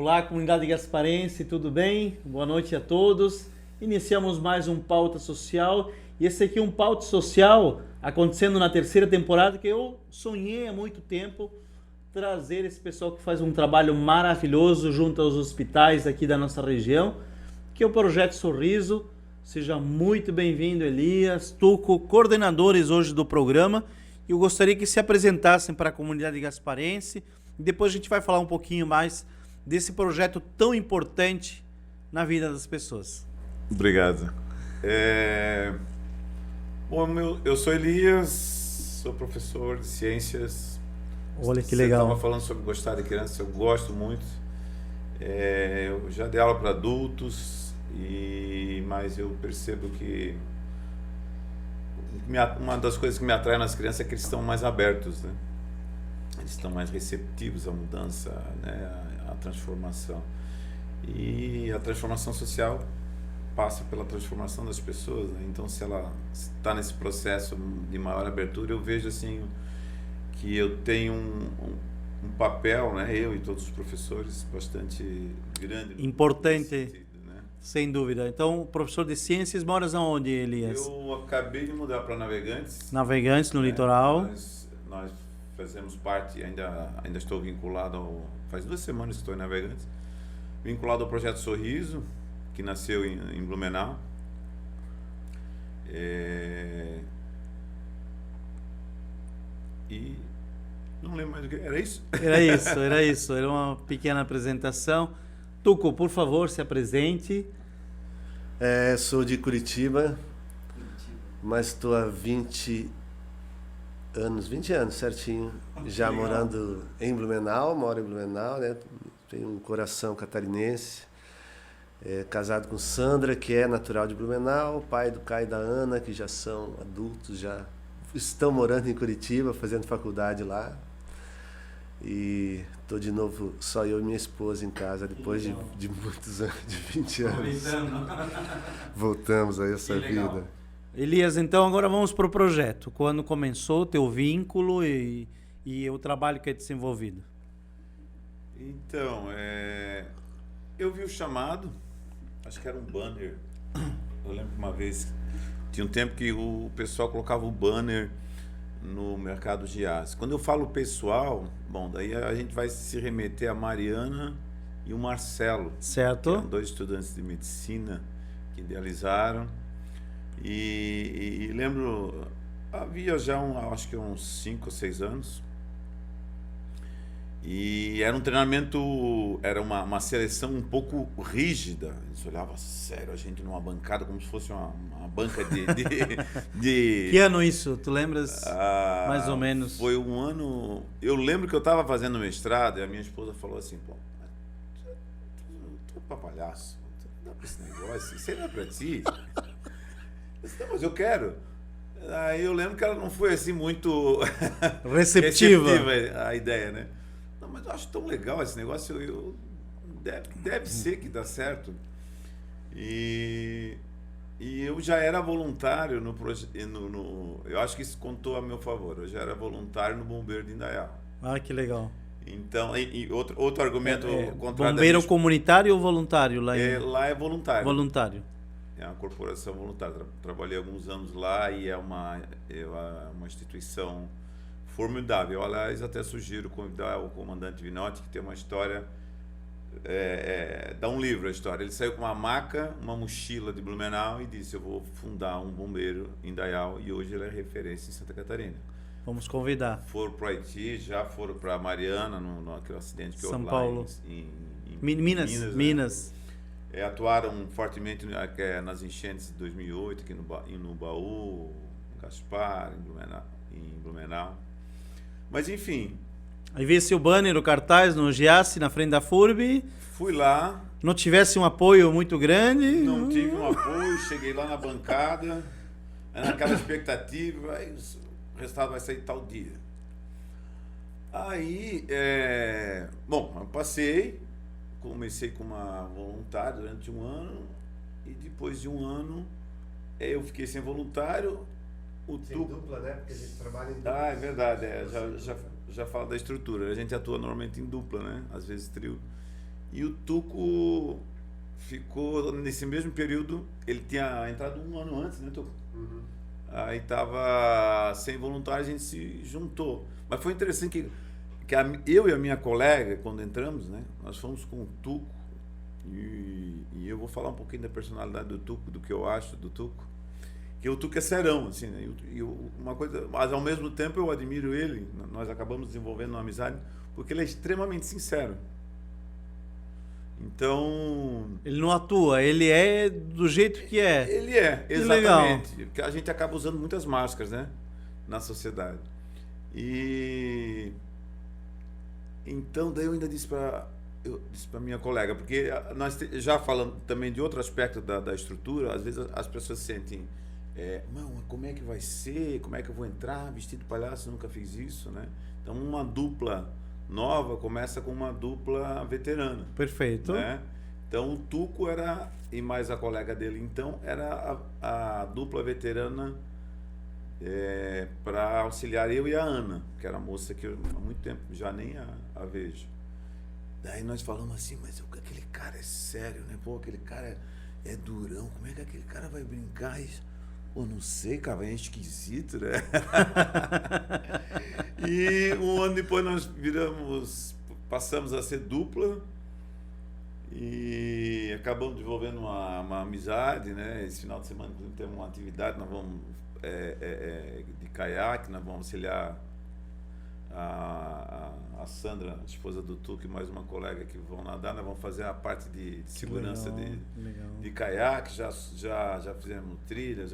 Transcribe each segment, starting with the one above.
Olá, comunidade gasparense, tudo bem? Boa noite a todos. Iniciamos mais um Pauta Social e esse aqui é um Pauta Social acontecendo na terceira temporada que eu sonhei há muito tempo trazer esse pessoal que faz um trabalho maravilhoso junto aos hospitais aqui da nossa região, que é o Projeto Sorriso. Seja muito bem-vindo, Elias, Tuco, coordenadores hoje do programa. Eu gostaria que se apresentassem para a comunidade gasparense e depois a gente vai falar um pouquinho mais desse projeto tão importante na vida das pessoas. Obrigado. Bom, eu sou Elias, sou professor de ciências. Olha que legal. Você estava falando sobre gostar de criança, eu gosto muito. Eu já dei aula para adultos, mas eu percebo que uma das coisas que me atrai nas crianças é que eles estão mais abertos, né? Eles estão mais receptivos à mudança, né? À transformação. E a transformação social passa pela transformação das pessoas, né? Então, se ela está nesse processo de maior abertura, eu vejo assim que eu tenho um papel, né? Eu e todos os professores, bastante grande. Importante. Sentido, né? Sem dúvida. Então, professor de ciências, moras aonde, Elias? Eu acabei de mudar para Navegantes. Navegantes, no litoral. Nós fazemos parte, ainda estou vinculado faz 2 semanas que estou em Navegantes, vinculado ao Projeto Sorriso, que nasceu em Blumenau. E não lembro mais o que era isso. Era isso. Era uma pequena apresentação. Tuco, por favor, se apresente. Sou de Curitiba, mas estou há 20 anos certinho, já legal. Morando em Blumenau, moro em Blumenau, né? Tenho um coração catarinense, casado com Sandra, que é natural de Blumenau, pai do Caio e da Ana, que já são adultos, já estão morando em Curitiba, fazendo faculdade lá. E estou de novo só eu e minha esposa em casa, depois de muitos anos, de 20 anos. Voltamos a essa vida. Elias, então agora vamos para o projeto. Quando começou o teu vínculo e o trabalho que é desenvolvido? Então, eu vi o chamado, acho que era um banner. Eu lembro que uma vez, tinha um tempo que o pessoal colocava o banner no mercado de aço. Quando eu falo pessoal, bom, daí a gente vai se remeter a Mariana e o Marcelo. Certo. Que eram 2 estudantes de medicina que idealizaram. E lembro, havia já acho que uns 5 ou 6 anos. E era um treinamento, era uma seleção um pouco rígida. Eles olhavam sério a gente numa bancada como se fosse uma banca de... Que ano isso? Tu lembras mais ou menos? Foi um ano... Eu lembro que eu estava fazendo mestrado e a minha esposa falou assim, pô, tu é pra palhaço, não dá pra esse negócio, isso aí não é pra ti. Eu disse, não, mas eu quero. Aí eu lembro que ela não foi assim muito receptiva a ideia, né? Não, mas eu acho tão legal esse negócio, deve ser que dá certo. E eu já era voluntário no projeto, eu acho que isso contou a meu favor, eu já era voluntário no Bombeiro de Indaial. Ah, que legal. Então, outro argumento contrário. Bombeiro comunitário ou voluntário? Lá é voluntário. Voluntário. É uma corporação voluntária. Trabalhei alguns anos lá e é uma instituição formidável. Aliás, até sugiro convidar o comandante Vinotti, que tem uma história, dá um livro a história. Ele saiu com uma maca, uma mochila de Blumenau e disse, eu vou fundar um bombeiro em Indaial, e hoje ele é referência em Santa Catarina. Vamos convidar. Foram para Haiti, já foram para Mariana, naquele acidente que São houve Paulo. Lá em Minas. Atuaram fortemente nas enchentes de 2008, aqui no Baú, em Gaspar, em Blumenau. Mas, enfim... Aí visse o banner, o cartaz no Giasse, na frente da FURB. Fui lá. Não tivesse um apoio muito grande. Não tive um apoio, cheguei lá na bancada, naquela expectativa, aí o resultado vai sair tal dia. Aí, bom, eu passei... Comecei com uma voluntária durante 1 ano e depois de 1 ano eu fiquei sem voluntário. Dupla, né? Porque a gente trabalha em dupla. É verdade. Já falo da estrutura. A gente atua normalmente em dupla, né? Às vezes trio. E o Tuco ficou, nesse mesmo período, ele tinha entrado 1 ano antes, né, Tuco? Aí estava sem voluntário, a gente se juntou. Mas foi interessante que eu e a minha colega, quando entramos, né, nós fomos com o Tuco, e eu vou falar um pouquinho da personalidade do Tuco, do que eu acho do Tuco. Que o Tuco é serão, assim, né? Uma coisa, mas ao mesmo tempo eu admiro ele, nós acabamos desenvolvendo uma amizade, porque ele é extremamente sincero. Então... Ele não atua, ele é do jeito que é. Ele é, que legal. exatamente. Porque a gente acaba usando muitas máscaras, né? Na sociedade. E... Então, daí eu ainda disse para minha colega, porque nós já falando também de outro aspecto da estrutura, às vezes as pessoas sentem... não, como é que vai ser? Como é que eu vou entrar vestido de palhaço? Eu nunca fiz isso, né? Então, uma dupla nova começa com uma dupla veterana. Perfeito. Né? Então, o Tuco era, e mais a colega dele, então, era a dupla veterana para auxiliar eu e a Ana, que era a moça que eu há muito tempo já nem a vejo. Daí nós falamos assim, mas aquele cara é sério, né? Pô, aquele cara é durão, como é que aquele cara vai brincar isso? Pô, não sei, cara, é esquisito, né? E 1 ano depois nós passamos a ser dupla e acabamos desenvolvendo uma amizade, né? Esse final de semana temos uma atividade, nós vamos de caiaque, nós vamos auxiliar a Sandra, a esposa do Tuco, e mais uma colega que vão nadar. Nós vamos fazer a parte de segurança de caiaque, já fizemos trilha,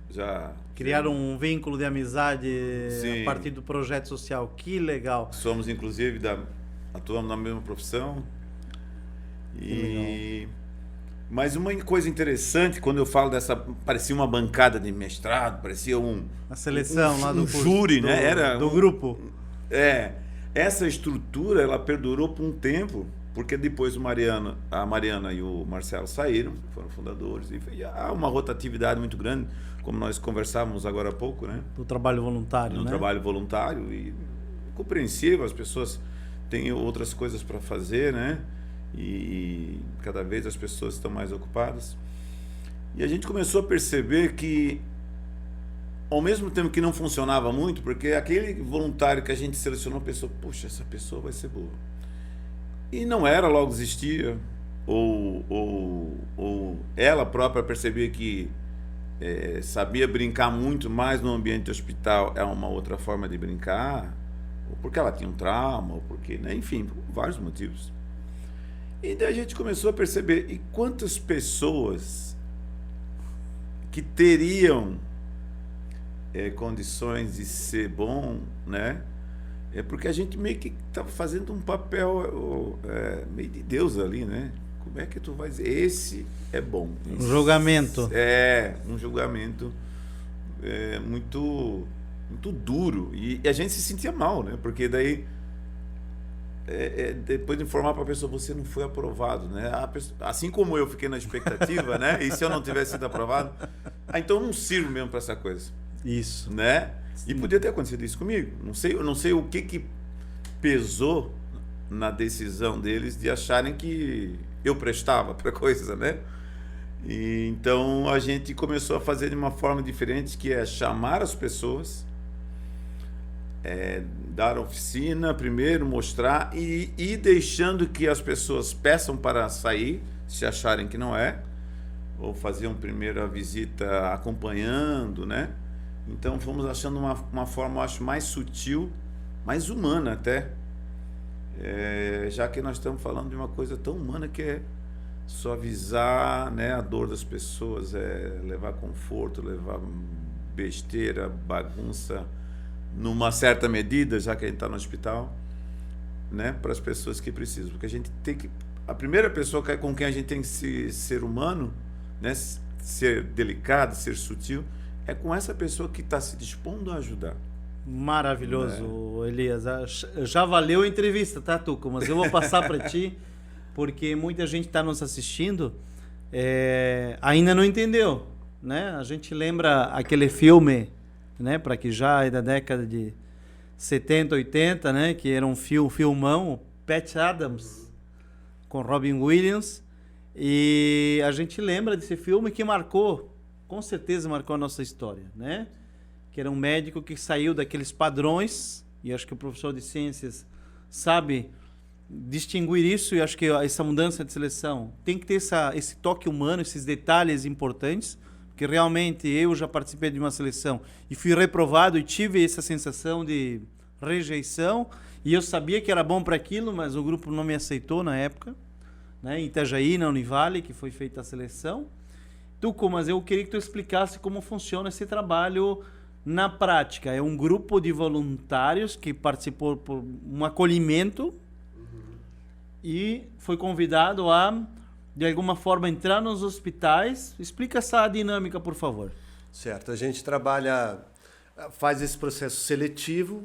já criaram um vínculo de amizade. Sim. A partir do projeto social. Que legal. Somos, inclusive, atuamos na mesma profissão. Mas uma coisa interessante, quando eu falo parecia uma bancada de mestrado, parecia a seleção lá do curso, júri, né? Era do grupo. Essa estrutura, ela perdurou por um tempo, porque depois a Mariana e o Marcelo saíram, foram fundadores, e há uma rotatividade muito grande, como nós conversávamos agora há pouco, né? Do trabalho voluntário, do né? trabalho voluntário, e compreensível, as pessoas têm outras coisas para fazer, né? E cada vez as pessoas estão mais ocupadas. E a gente começou a perceber que, ao mesmo tempo que não funcionava muito, porque aquele voluntário que a gente selecionou pensou, puxa, essa pessoa vai ser boa. E não era, logo desistia, ou ela própria percebia que sabia brincar muito mais no ambiente do hospital, é uma outra forma de brincar, ou porque ela tinha um trauma, ou porque, né? Enfim, por vários motivos. E daí a gente começou a perceber, e quantas pessoas que teriam condições de ser bom, né? Porque a gente meio que estava fazendo um papel meio de Deus ali, né? Como é que tu vai dizer? Esse é bom. Um julgamento. Um julgamento muito, muito duro. E a gente se sentia mal, né? Porque daí, depois de informar para a pessoa, você não foi aprovado, né? Assim como eu fiquei na expectativa, né? E se eu não tivesse sido aprovado, então eu não sirvo mesmo para essa coisa. Isso. Né? Sim. E podia ter acontecido isso comigo. Eu não sei o que pesou na decisão deles de acharem que eu prestava para coisa, né? E então a gente começou a fazer de uma forma diferente, que é chamar as pessoas, dar oficina primeiro, mostrar e ir deixando que as pessoas peçam para sair, se acharem que não ou fazer uma primeira visita acompanhando, né? Então fomos achando uma forma, eu acho, mais sutil, mais humana até, já que nós estamos falando de uma coisa tão humana que é suavizar, né, a dor das pessoas, levar conforto, levar besteira, bagunça, numa certa medida, já que a gente está no hospital, né, para as pessoas que precisam. Porque a gente tem que... A primeira pessoa com quem a gente tem que ser humano, né, ser delicado, ser sutil, é com essa pessoa que está se dispondo a ajudar. Maravilhoso, Elias. Já valeu a entrevista, tá, Tuco? Mas eu vou passar para ti, porque muita gente está nos assistindo, ainda não entendeu, né? A gente lembra aquele filme, né, para que já é da década de 70, 80, né, que era um filmão, Patch Adams, com Robin Williams. E a gente lembra desse filme que marcou, com certeza marcou a nossa história, né? Que era um médico que saiu daqueles padrões, e acho que o professor de ciências sabe distinguir isso, e acho que essa mudança de seleção tem que ter esse toque humano, esses detalhes importantes, porque realmente eu já participei de uma seleção e fui reprovado e tive essa sensação de rejeição, e eu sabia que era bom para aquilo, mas o grupo não me aceitou na época, né? Em Itajaí, na Univale, que foi feita a seleção. Tuco, mas eu queria que tu explicasse como funciona esse trabalho na prática. É um grupo de voluntários que participou por um acolhimento e foi convidado a, de alguma forma, entrar nos hospitais. Explica essa dinâmica, por favor. Certo, a gente faz esse processo seletivo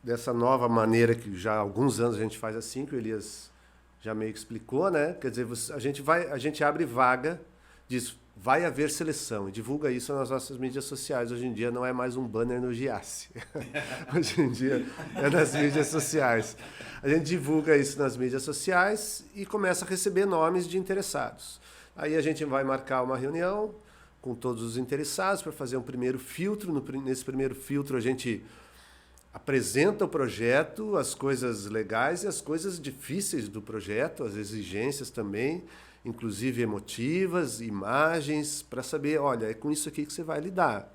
dessa nova maneira que já há alguns anos a gente faz assim, que o Elias já meio que explicou, né? Quer dizer, a gente abre vaga, diz, vai haver seleção, e divulga isso nas nossas mídias sociais. Hoje em dia não é mais um banner no Giasse. Hoje em dia é nas mídias sociais. A gente divulga isso nas mídias sociais e começa a receber nomes de interessados. Aí a gente vai marcar uma reunião com todos os interessados para fazer um primeiro filtro. Nesse primeiro filtro a gente apresenta o projeto, as coisas legais e as coisas difíceis do projeto, as exigências também, inclusive emotivas, imagens, para saber, olha, é com isso aqui que você vai lidar.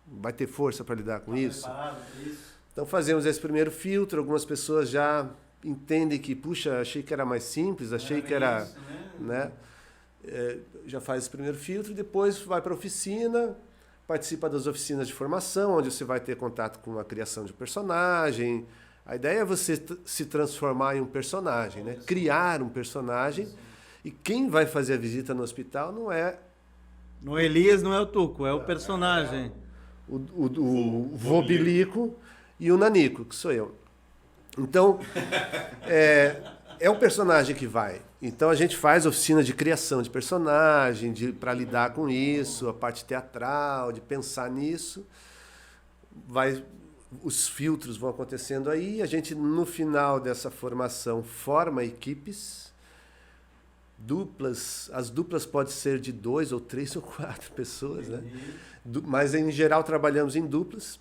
Vai ter força para lidar com isso? Então fazemos esse primeiro filtro, algumas pessoas já entendem que, puxa, achei que era mais simples, achei que era... Isso, né? Já faz esse primeiro filtro, depois vai para a oficina, participa das oficinas de formação, onde você vai ter contato com a criação de personagem. A ideia é você se transformar em um personagem, né? Criar um personagem. E quem vai fazer a visita no hospital não é... No Elias não é o Tuco, é o personagem. O Vobilico e o Nanico, que sou eu. Então, é o personagem que vai. Então a gente faz oficina de criação de personagem, para lidar com isso, a parte teatral, de pensar nisso. Os filtros vão acontecendo aí. A gente, no final dessa formação, forma equipes duplas. As duplas podem ser de 2 ou 3 ou 4 pessoas, né? Mas, em geral, trabalhamos em duplas,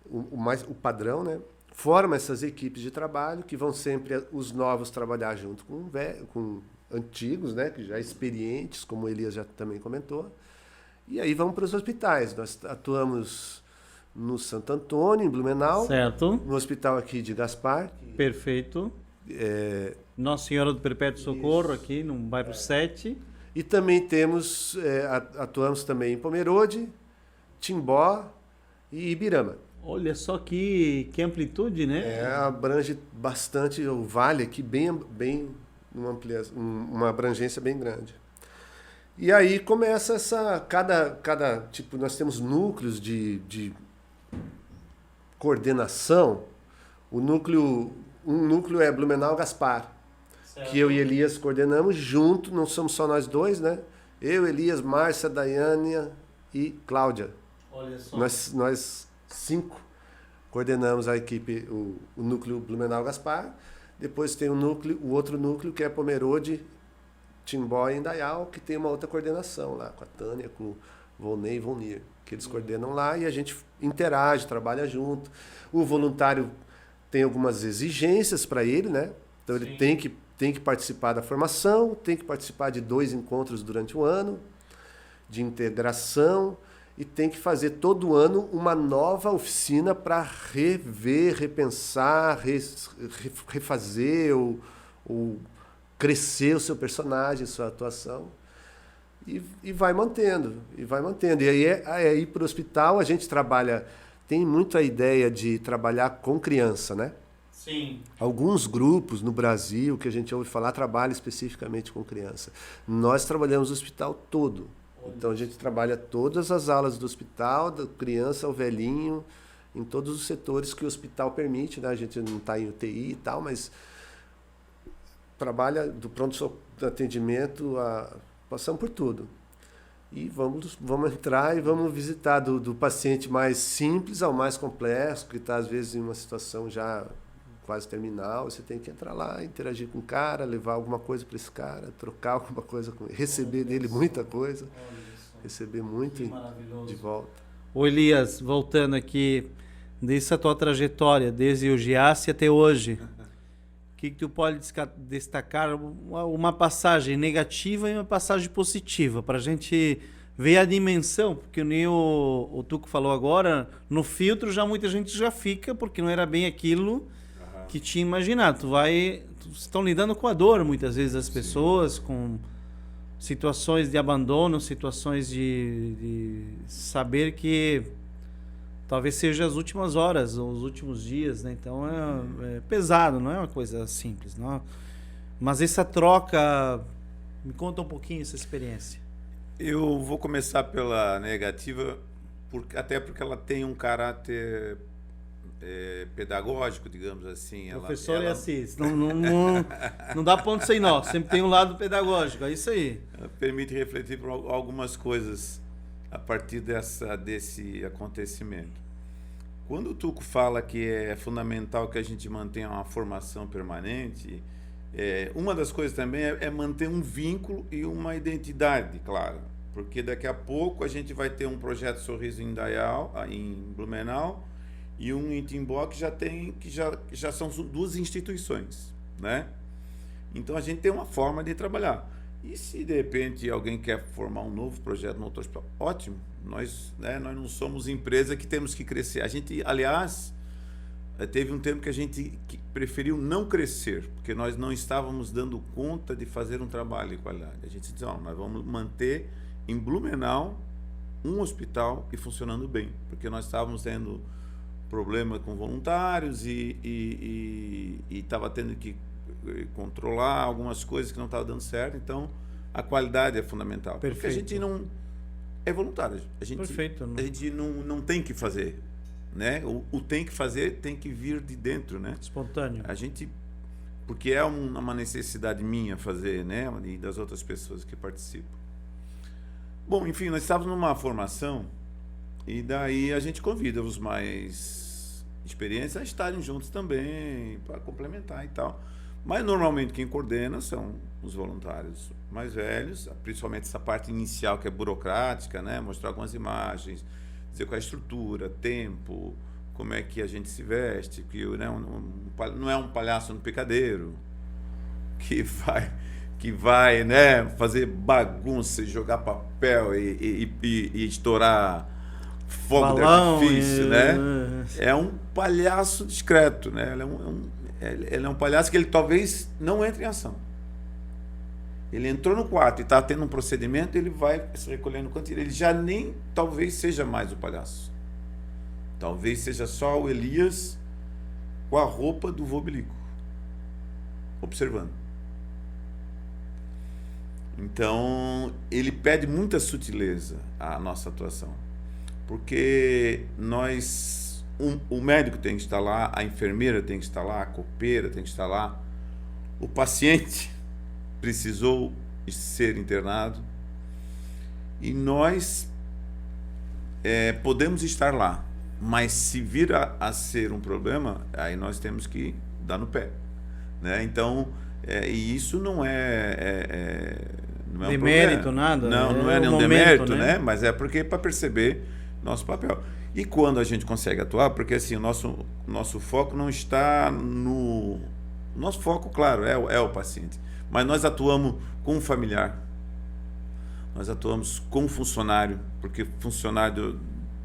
o padrão, né? Forma essas equipes de trabalho, que vão sempre os novos trabalhar junto com antigos, né, que já experientes, como o Elias já também comentou. E aí vamos para os hospitais. Nós atuamos no Santo Antônio, em Blumenau. Certo. No hospital aqui de Gaspar. Perfeito. Nossa Senhora do Perpétuo Socorro, isso, aqui no bairro 7. E também atuamos também em Pomerode, Timbó e Ibirama. Olha só que amplitude, né? Abrange bastante o vale aqui, bem uma abrangência bem grande. E aí começa cada tipo, nós temos núcleos de coordenação. Um núcleo é Blumenau Gaspar, certo, que eu e Elias coordenamos junto, não somos só nós dois, né? Eu, Elias, Márcia, Daiane e Cláudia. Olha só. Nós 5 coordenamos a equipe, o núcleo Blumenau Gaspar. Depois tem o outro núcleo, que é Pomerode, Timbó e Indaial, que tem uma outra coordenação lá, com a Tânia, com o Volney e Volnir, que eles coordenam lá e a gente interage, trabalha junto. O voluntário tem algumas exigências para ele, né? Então ele tem que participar da formação, tem que participar de 2 encontros durante o ano, de integração, e tem que fazer todo ano uma nova oficina para rever, repensar, refazer ou crescer o seu personagem, sua atuação. E vai mantendo. E aí para o hospital a gente tem muito a ideia de trabalhar com criança, né? Sim. Alguns grupos no Brasil que a gente ouve falar trabalham especificamente com criança. Nós trabalhamos o hospital todo. Então a gente trabalha todas as alas do hospital, da criança ao velhinho, em todos os setores que o hospital permite, né? A gente não está em UTI e tal, mas trabalha do pronto atendimento passamos por tudo. E vamos entrar e vamos visitar do paciente mais simples ao mais complexo, que está às vezes em uma situação já quase terminal, você tem que entrar lá, interagir com o cara, levar alguma coisa para esse cara, trocar alguma coisa com ele, receber dele muita coisa, receber muito de volta. Ô Elias, voltando aqui, dessa tua trajetória, desde o Giasse até hoje, o que tu pode destacar? Uma passagem negativa e uma passagem positiva, para a gente ver a dimensão, porque nem o Tuco falou agora, no filtro já muita gente já fica, porque não era bem aquilo que tinha imaginado. Estão lidando com a dor, muitas vezes, das pessoas, com situações de abandono, situações de saber que talvez seja as últimas horas, ou os últimos dias, né? Então é pesado, não é uma coisa simples, não. Mas essa troca, me conta um pouquinho essa experiência. Eu vou começar pela negativa, até porque ela tem um caráter pedagógico, digamos assim. Professor é assim, não dá ponto sem nó, sempre tem um lado pedagógico, é isso aí. Ela permite refletir por algumas coisas a partir desse acontecimento. Quando o Tuco fala que é fundamental que a gente mantenha uma formação permanente, uma das coisas também é manter um vínculo e uma identidade, claro, porque daqui a pouco a gente vai ter um projeto Sorriso em Indaial, em Blumenau, e um em Timbó que já são duas instituições, né? Então a gente tem uma forma de trabalhar. E se de repente alguém quer formar um novo projeto no outro hospital, ótimo. Nós não somos empresa que temos que crescer. A gente, aliás, teve um tempo que a gente preferiu não crescer, porque nós não estávamos dando conta de fazer um trabalho de qualidade. A gente disse, nós vamos manter em Blumenau um hospital e funcionando bem, porque nós estávamos tendo problema com voluntários e estava tendo que controlar algumas coisas que não estavam dando certo. Então a qualidade é fundamental. Perfeito. Porque a gente não é voluntário, a gente não tem que fazer, né? O tem que fazer tem que vir de dentro, né? Espontâneo. A gente, porque é uma necessidade minha fazer, né? E das outras pessoas que participam. Bom, enfim, nós estávamos numa formação e daí a gente convida os mais experientes a estarem juntos também, para complementar e tal. Mas normalmente quem coordena são os voluntários mais velhos, principalmente essa parte inicial que é burocrática, né? Mostrar algumas imagens, dizer qual é a estrutura, tempo, como é que a gente se veste, que né, não é um palhaço no picadeiro que vai né, fazer bagunça e jogar papel e estourar fogo balão, de artifício, né? É um palhaço discreto, né? Ele é um palhaço que ele talvez não entre em ação. Ele entrou no quarto e está tendo um procedimento, ele vai se recolher no cantinho. Ele já nem talvez seja mais o palhaço. Talvez seja só o Elias com a roupa do Vobilico, observando. Então, ele pede muita sutileza à nossa atuação. Porque o médico tem que estar lá, a enfermeira tem que estar lá, a copeira tem que estar lá, o paciente precisou ser internado e nós podemos estar lá, mas se vir a ser um problema, aí nós temos que dar no pé, né? Então, e isso não é um demérito, problema. nada. Não é nenhum demérito, né? Mas é porque para perceber nosso papel. E quando a gente consegue atuar, porque assim, o nosso foco não está no... Nosso foco, claro, é o paciente. Mas nós atuamos com o familiar. Nós atuamos com o funcionário, porque funcionário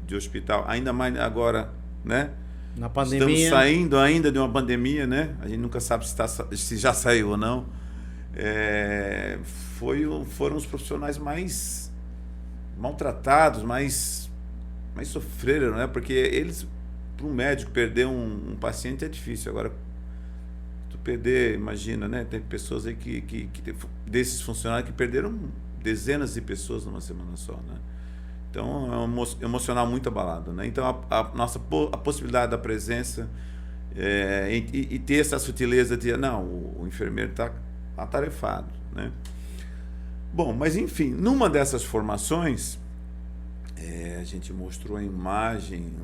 de hospital, ainda mais agora, né? Na pandemia. Estamos saindo ainda de uma pandemia, né? A gente nunca sabe se já saiu ou não. Foram os profissionais mais maltratados, mais sofreram, né? Porque eles, para um médico perder um paciente é difícil. Agora, tu perder, imagina, né? Tem pessoas aí desses funcionários que perderam dezenas de pessoas numa semana só, né? Então, é um emocional muito abalado, né? Então, a possibilidade da presença e ter essa sutileza de, não, o enfermeiro está atarefado, né? Bom, mas enfim, numa dessas formações, a gente mostrou uma imagem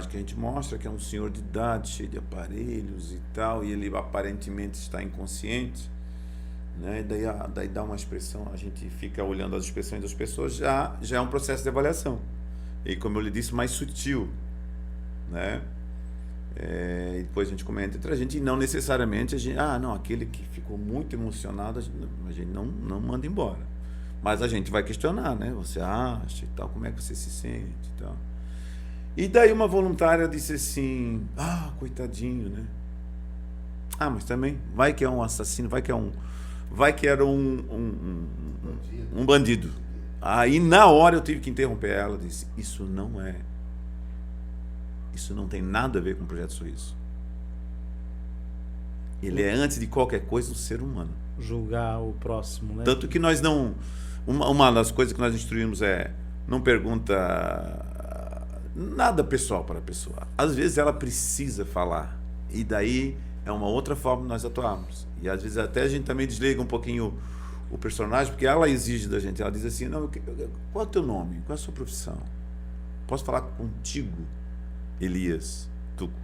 que a gente mostra, que é um senhor de idade, cheio de aparelhos e tal, e ele aparentemente está inconsciente, né? E daí dá uma expressão, a gente fica olhando as expressões das pessoas, já é um processo de avaliação. E como eu lhe disse, mais sutil, né? E depois a gente comenta entre a gente, e não necessariamente a gente, aquele que ficou muito emocionado, a gente não manda embora. Mas a gente vai questionar, né? Você acha e tal, como é que você se sente e tal. E daí uma voluntária disse assim, coitadinho, né? Mas também, vai que é um assassino, vai que era um bandido. Aí na hora eu tive que interromper ela, disse, isso não tem nada a ver com o Projeto Sorriso. Ele é, antes de qualquer coisa, um ser humano. Julgar o próximo, né? Tanto que nós não... Uma das coisas que nós instruímos não pergunta nada pessoal para a pessoa. Às vezes ela precisa falar. E daí é uma outra forma de nós atuarmos. E às vezes até a gente também desliga um pouquinho o personagem, porque ela exige da gente. Ela diz assim, qual é o teu nome? Qual é a sua profissão? Posso falar contigo, Elias Tuco?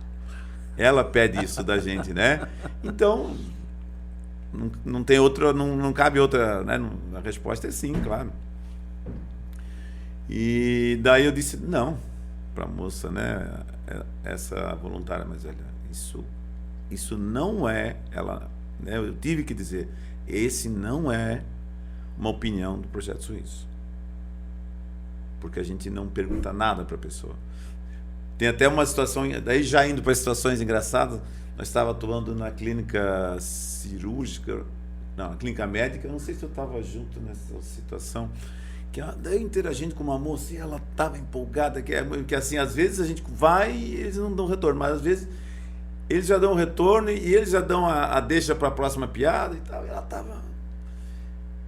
Ela pede isso da gente, né? Então... Não tem outra, não cabe outra, né? A resposta é sim, claro. E daí eu disse não para a moça, né? Essa voluntária mais velha, isso não é, ela, né? Eu tive que dizer, esse não é uma opinião do Projeto Sorriso, porque a gente não pergunta nada para a pessoa. Tem até uma situação, daí já indo para situações engraçadas. Nós estávamos atuando na clínica cirúrgica, na clínica médica, não sei se eu estava junto nessa situação, que daí interagindo com uma moça e ela estava empolgada, que assim, às vezes a gente vai e eles não dão retorno, mas às vezes eles já dão retorno e eles já dão a deixa para a próxima piada e tal, e ela estava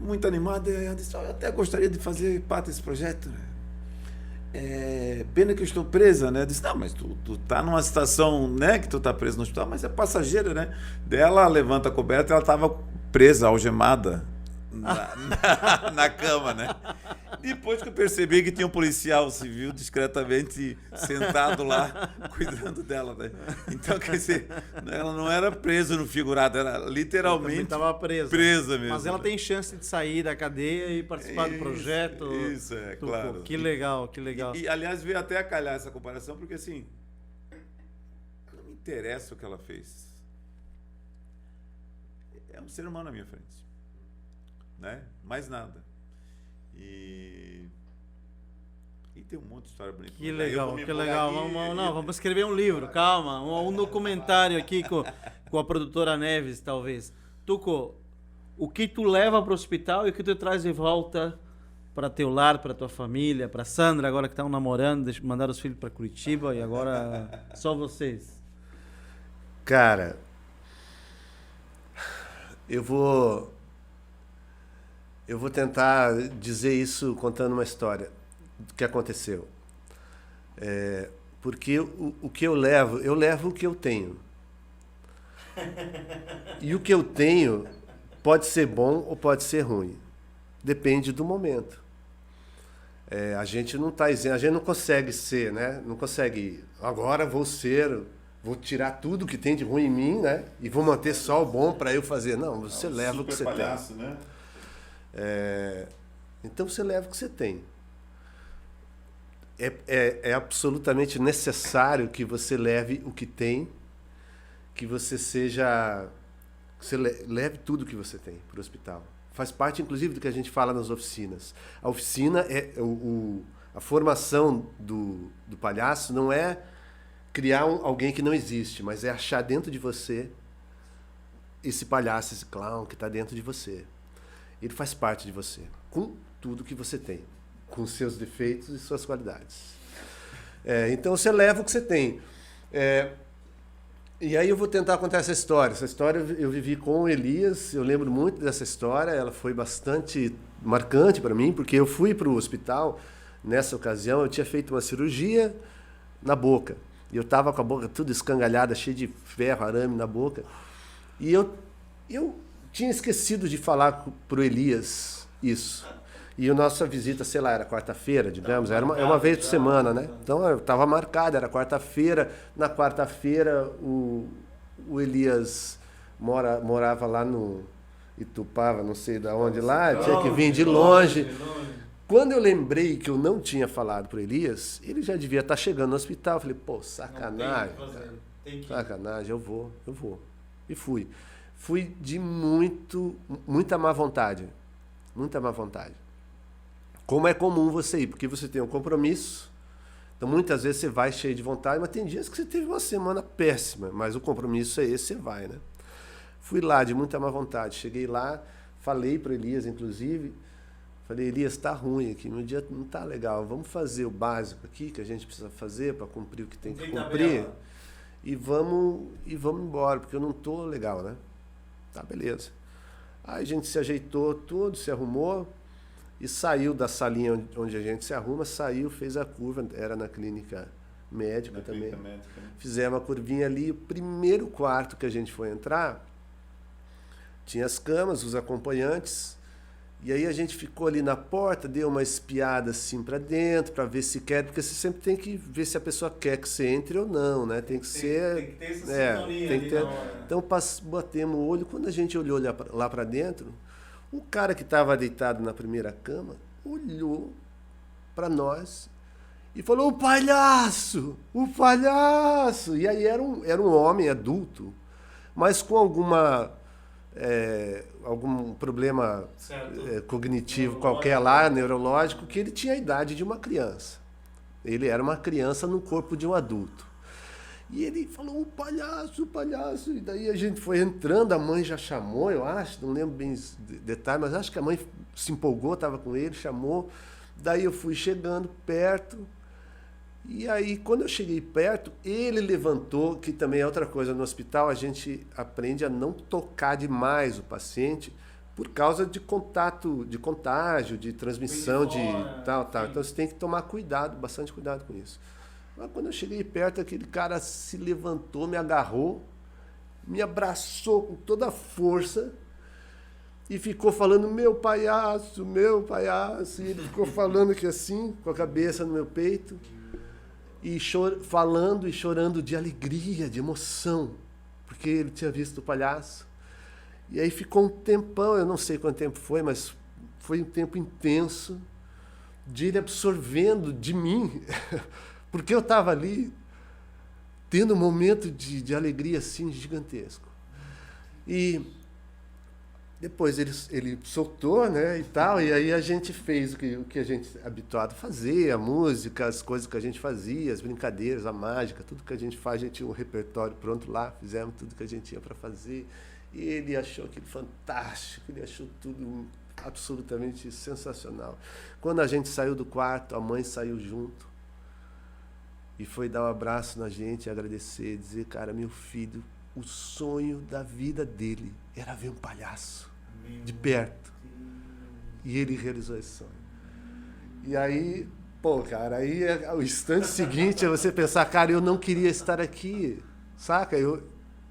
muito animada, e ela disse, eu até gostaria de fazer parte desse projeto, pena que eu estou presa, né? Eu disse, não, mas tu tá numa situação, né, que tu tá preso no hospital, mas é passageira, né? Daí ela levanta a coberta e ela estava presa, algemada na cama, né? Depois que eu percebi que tinha um policial civil discretamente sentado lá, cuidando dela, né? Então, quer dizer, ela não era presa no figurado, era literalmente estava presa mesmo. Mas ela tem chance de sair da cadeia e participar do projeto. Isso, claro. Que legal, que legal. E aliás, veio até a calhar essa comparação, porque assim, não me interessa o que ela fez. É um ser humano na minha frente. Né? Mais nada. E tem um monte de história bonita. Que legal, que legal. Vamos escrever um livro, calma. Um documentário aqui com a produtora Neves, talvez. Tuco, o que tu leva para o hospital e o que tu traz de volta para teu lar, para tua família, para Sandra, agora que estão namorando, mandaram os filhos para Curitiba e agora só vocês? Cara, eu vou tentar dizer isso contando uma história do que aconteceu. Porque o que eu levo o que eu tenho. E o que eu tenho pode ser bom ou pode ser ruim. Depende do momento. A gente não está isento, a gente não consegue ser, né? Não consegue, agora vou tirar tudo que tem de ruim em mim, né? E vou manter só o bom para eu fazer. Não, você leva o que você palhaço, tem. Né? Então você leva o que você tem. É absolutamente necessário que você leve o que tem, que você leve tudo que você tem para o hospital. Faz parte, inclusive, do que a gente fala nas oficinas. A oficina a formação do palhaço não é criar alguém que não existe, mas é achar dentro de você esse palhaço, esse clown que está dentro de você. Ele faz parte de você, com tudo que você tem, com seus defeitos e suas qualidades. Então você leva o que você tem. E aí eu vou tentar contar essa história. Essa história eu vivi com o Elias, eu lembro muito dessa história, ela foi bastante marcante para mim, porque eu fui para o hospital, nessa ocasião, eu tinha feito uma cirurgia na boca. E eu estava com a boca toda escangalhada, cheia de ferro, arame na boca. E eu tinha esquecido de falar para o Elias isso. E a nossa visita, sei lá, era quarta-feira, digamos, era uma vez por semana, né? Então estava marcado, era quarta-feira. Na quarta-feira o Elias morava lá no Itupava, não sei de onde lá, tinha que vir de longe. Quando eu lembrei que eu não tinha falado pro Elias, ele já devia estar chegando no hospital. Eu falei, pô, sacanagem. Sacanagem, eu vou. E fui. Fui de muita má vontade. Muita má vontade. Como é comum você ir, porque você tem um compromisso. Então, muitas vezes você vai cheio de vontade, mas tem dias que você teve uma semana péssima. Mas o compromisso é esse, você vai, né? Fui lá de muita má vontade. Cheguei lá, falei para Elias, inclusive. Falei, Elias, tá ruim aqui, meu dia não tá legal. Vamos fazer o básico aqui, que a gente precisa fazer para cumprir o que tem que cumprir. E vamos embora, porque eu não tô legal, né? Tá, beleza. Aí a gente se ajeitou tudo, se arrumou e saiu da salinha onde a gente se arruma, saiu, fez a curva, era na clínica médica também. Clínica médica, né? Fizemos a curvinha ali, o primeiro quarto que a gente foi entrar, tinha as camas, os acompanhantes, e aí a gente ficou ali na porta, deu uma espiada assim para dentro, para ver se quer, porque você sempre tem que ver se a pessoa quer que você entre ou não, né? Tem que ser... Tem que ter essa sintonia tem que ter. Então batemos o olho, quando a gente olhou lá para dentro, o cara que estava deitado na primeira cama olhou para nós e falou, o palhaço! E aí era um homem adulto, mas com algum problema cognitivo qualquer lá, neurológico, que ele tinha a idade de uma criança. Ele era uma criança no corpo de um adulto. E ele falou, o palhaço. E daí a gente foi entrando, a mãe já chamou, eu acho, não lembro bem os detalhes, mas acho que a mãe se empolgou, estava com ele, chamou. Daí eu fui chegando perto. E aí, quando eu cheguei perto, ele levantou, que também é outra coisa, no hospital a gente aprende a não tocar demais o paciente por causa de contágio, de transmissão, de tal. Então você tem que tomar cuidado, bastante cuidado com isso. Mas quando eu cheguei perto, aquele cara se levantou, me agarrou, me abraçou com toda a força e ficou falando, meu palhaço, e ele ficou falando aqui assim, com a cabeça no meu peito. E falando e chorando de alegria, de emoção, porque ele tinha visto o palhaço. E aí ficou um tempão, eu não sei quanto tempo foi, mas foi um tempo intenso de ele absorvendo de mim, porque eu estava ali tendo um momento de alegria assim gigantesco. E depois ele soltou, né, e tal, e aí a gente fez o que a gente é habituado a fazer, a música, as coisas que a gente fazia, as brincadeiras, a mágica, tudo que a gente faz, a gente tinha um repertório pronto lá, fizemos tudo que a gente tinha para fazer, e ele achou aquilo fantástico, ele achou tudo absolutamente sensacional. Quando a gente saiu do quarto, a mãe saiu junto, e foi dar um abraço na gente, agradecer, dizer, cara, meu filho, o sonho da vida dele era ver um palhaço de perto. E ele realizou esse sonho. E aí, cara, aí o instante seguinte é você pensar, cara, eu não queria estar aqui, saca?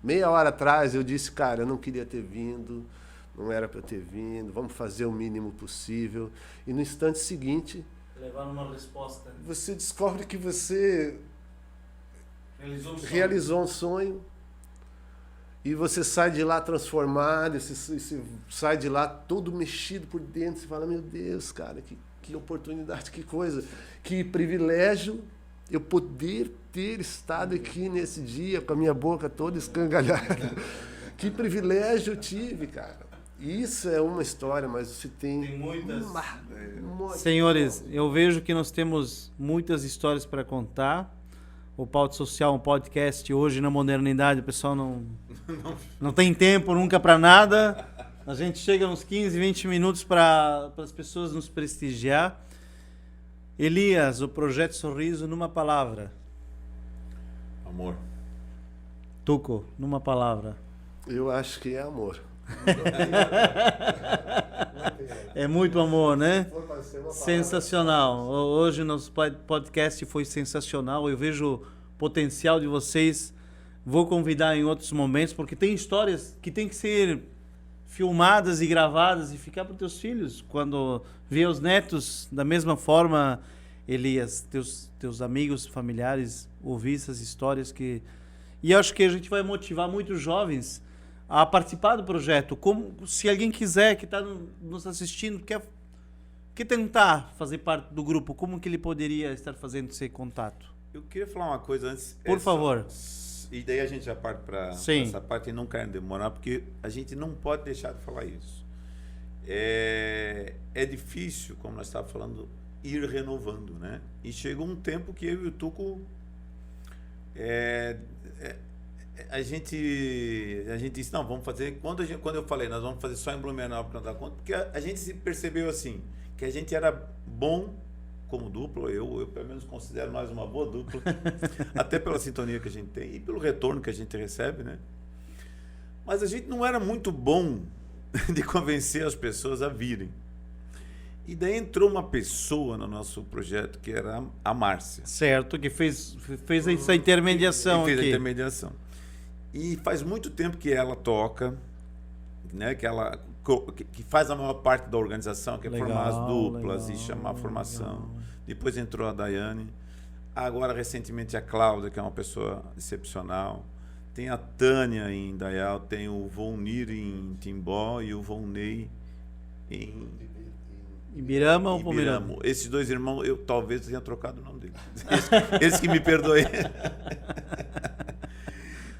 Meia hora atrás eu disse, cara, eu não queria ter vindo, não era para eu ter vindo, vamos fazer o mínimo possível. E no instante seguinte, levar uma resposta. Você descobre que você realizou um sonho. E você sai de lá transformado, você sai de lá todo mexido por dentro, você fala, meu Deus, cara, que oportunidade, que coisa, que privilégio eu poder ter estado aqui nesse dia com a minha boca toda escangalhada. Que privilégio eu tive, cara. Isso é uma história, mas você tem muitas. Senhores, eu vejo que nós temos muitas histórias para contar. O Pauta Social, um podcast hoje na modernidade, o pessoal não tem tempo nunca para nada. A gente chega uns 15, 20 minutos para as pessoas nos prestigiar. Elias, o Projeto Sorriso numa palavra. Amor. Tuco, numa palavra. Eu acho que é amor. É muito amor, né? Sensacional. Hoje nosso podcast foi sensacional. Eu vejo o potencial de vocês. Vou convidar em outros momentos, porque tem histórias que tem que ser filmadas e gravadas e ficar para os teus filhos. Quando vê os netos, da mesma forma, Elias, teus amigos, familiares, ouvir essas histórias que... E acho que a gente vai motivar muitos jovens a participar do projeto. Como, se alguém quiser, que está nos assistindo, quer tentar fazer parte do grupo, como que ele poderia estar fazendo esse contato? Eu queria falar uma coisa antes. Por favor. E daí a gente já parte para essa parte e não quero demorar, porque a gente não pode deixar de falar isso. É difícil, como nós estávamos falando, ir renovando, né? E chegou um tempo que eu e o Tuco... A gente disse, não, vamos fazer... Quando eu falei, nós vamos fazer só em Blumenau para não dar conta, porque a gente se percebeu assim, que a gente era bom como dupla, eu pelo menos considero nós uma boa dupla, até pela sintonia que a gente tem e pelo retorno que a gente recebe, né? Mas a gente não era muito bom de convencer as pessoas a virem. E daí entrou uma pessoa no nosso projeto, que era a Márcia. Certo, que fez essa intermediação fez aqui. A intermediação. E faz muito tempo que ela toca, né? Que faz a maior parte da organização, que é formar as duplas e chamar a formação. Depois entrou a Daiane. Agora, recentemente, a Cláudia, que é uma pessoa excepcional. Tem a Tânia em Indaial, tem o Vonir em Timbó e o Vonei em Ibirama ou Pomeramo? Esses dois irmãos, eu talvez tenha trocado o nome deles. Eles que me perdoem.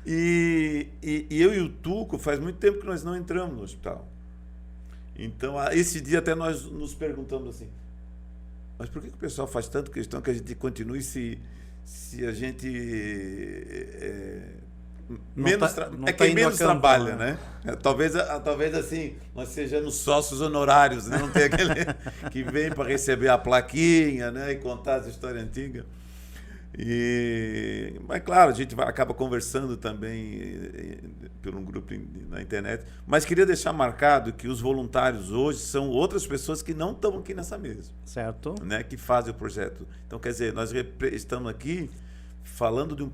E eu e o Tuco, faz muito tempo que nós não entramos no hospital. Então, esse dia até nós nos perguntamos assim, mas por que o pessoal faz tanto questão que a gente continue se a gente... quem menos trabalha, né? Talvez assim, nós sejamos sócios honorários, né? Não tem aquele que vem para receber a plaquinha, né? E contar as histórias antigas. Mas claro, a gente acaba conversando também por um grupo na internet. Mas queria deixar marcado que os voluntários hoje são outras pessoas que não estão aqui nessa mesa. Certo. Né? Que fazem o projeto. Então, quer dizer, nós estamos aqui falando de um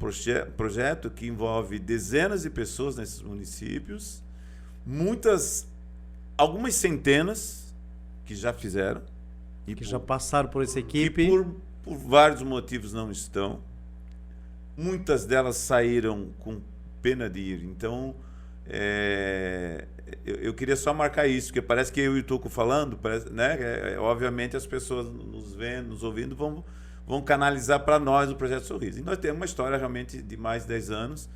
projeto que envolve dezenas de pessoas nesses municípios, algumas centenas que já fizeram. Que já passaram por essa equipe. Que por vários motivos não estão. Muitas delas saíram com pena de ir. Então, eu queria só marcar isso, porque parece que eu e o Tuco falando, né? Obviamente as pessoas nos vendo, nos ouvindo, vão canalizar para nós o Projeto Sorriso. E nós temos uma história realmente de mais de 10 anos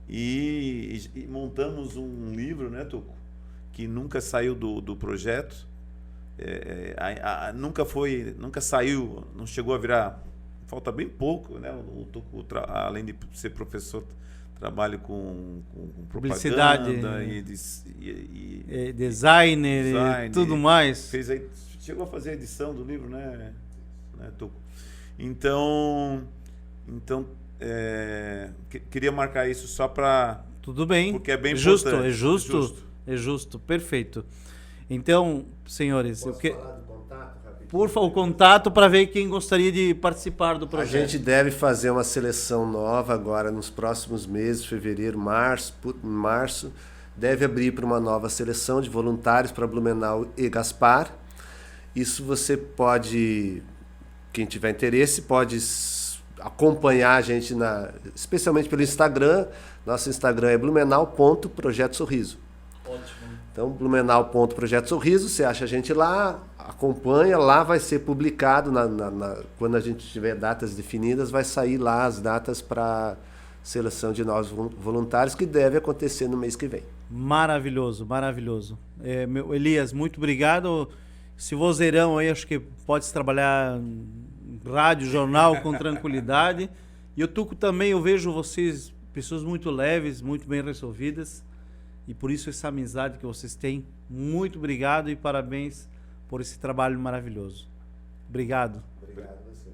e montamos um livro, né, Tuco, que nunca saiu do projeto, nunca saiu, não chegou a virar, falta bem pouco, né? O Tuco, além de ser professor, trabalha com publicidade, e designer e tudo mais. Chegou a fazer a edição do livro, né, Tuco? Então queria marcar isso só para... Tudo bem. Porque é bem justo, importante. É justo, perfeito. Então, senhores... Posso falar do contato, rapidinho? Por favor, o contato para ver quem gostaria de participar do projeto. A gente deve fazer uma seleção nova agora nos próximos meses, fevereiro, março. Deve abrir para uma nova seleção de voluntários para Blumenau e Gaspar. Isso você pode... Quem tiver interesse pode acompanhar a gente, especialmente pelo Instagram. Nosso Instagram é blumenau.projeto sorriso. Ótimo. Então, blumenau.projeto sorriso, você acha a gente lá, acompanha, lá vai ser publicado, quando a gente tiver datas definidas, vai sair lá as datas para seleção de novos voluntários, que deve acontecer no mês que vem. Maravilhoso, maravilhoso. Elias, muito obrigado. Esse vozeirão aí, acho que pode trabalhar rádio, jornal com tranquilidade. E o Tuco também, eu vejo vocês, pessoas muito leves, muito bem resolvidas. E por isso essa amizade que vocês têm. Muito obrigado e parabéns por esse trabalho maravilhoso. Obrigado.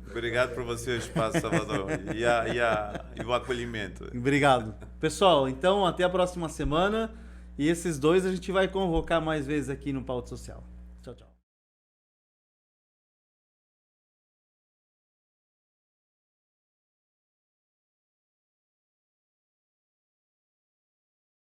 Obrigado por você, o espaço, Salvador. E o acolhimento. Obrigado. Pessoal, então até a próxima semana. E esses dois a gente vai convocar mais vezes aqui no Pauta Social. Tchau, tchau.